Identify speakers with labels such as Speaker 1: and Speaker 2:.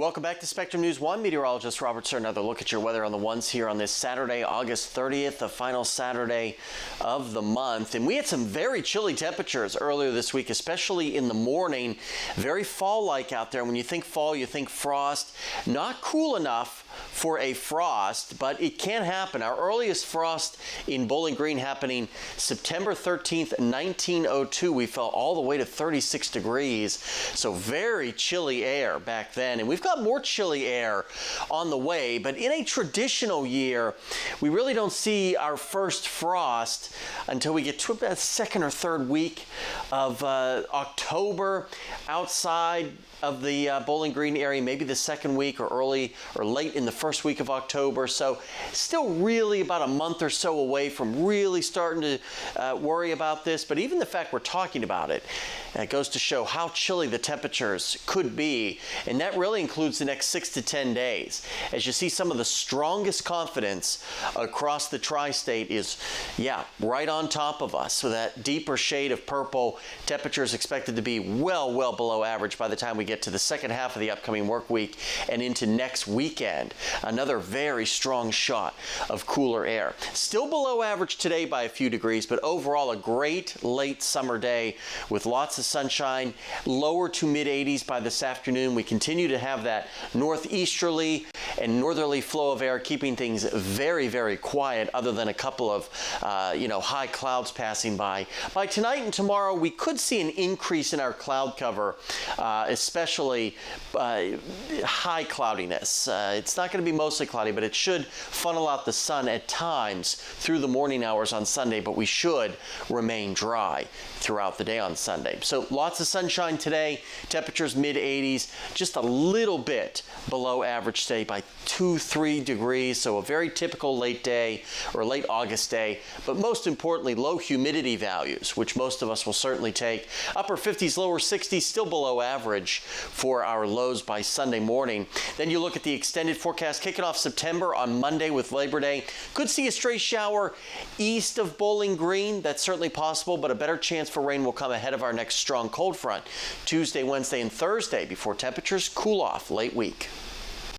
Speaker 1: Welcome back to Spectrum News 1. Meteorologist Robert Suhr. Another look at your weather on the ones here on this Saturday, August 30th, the final Saturday of the month. And we had some very chilly temperatures earlier this week, especially in the morning. Very fall-like out there. When you think fall, you think frost. Not cool enough for a frost, but it can happen. Our earliest frost in Bowling Green happening September 13th, 1902. We fell all the way to 36 degrees. So very chilly air back then. And we've got more chilly air on the way, but in a traditional year, we really don't see our first frost until we get to about second or third week of October outside of the Bowling Green area, maybe the second week or early or late in the first week of October. So still really about a month or so away from really starting to worry about this. But even the fact we're talking about it, goes to show how chilly the temperatures could be. And that really includes the next 6 to 10 days. As you see, some of the strongest confidence across the tri-state is, right on top of us. So that deeper shade of purple, temperatures expected to be well below average by the time we get to the second half of the upcoming work week and into next weekend. Another very strong shot of cooler air. Still below average today by a few degrees, but overall a great late summer day with lots of sunshine, lower to mid 80s by this afternoon. We continue to have that northeasterly and northerly flow of air, keeping things very quiet other than a couple of high clouds passing by. By tonight and tomorrow, we could see an increase in our cloud cover, especially high cloudiness. It's not going to be mostly cloudy, but it should funnel out the sun at times through the morning hours on Sunday, but we should remain dry throughout the day on Sunday. So lots of sunshine today, temperatures mid 80s, just a little bit below average today by 2-3 degrees. So a very typical late day or late August day, but most importantly, low humidity values, which most of us will certainly take. Upper 50s, lower 60s, still below average for our lows by Sunday morning. Then you look at the extended forecast, kicking off September on Monday with Labor Day. Could see a stray shower east of Bowling Green. That's certainly possible, but a better chance for rain will come ahead of our next strong cold front Tuesday, Wednesday, and Thursday before temperatures cool off late week.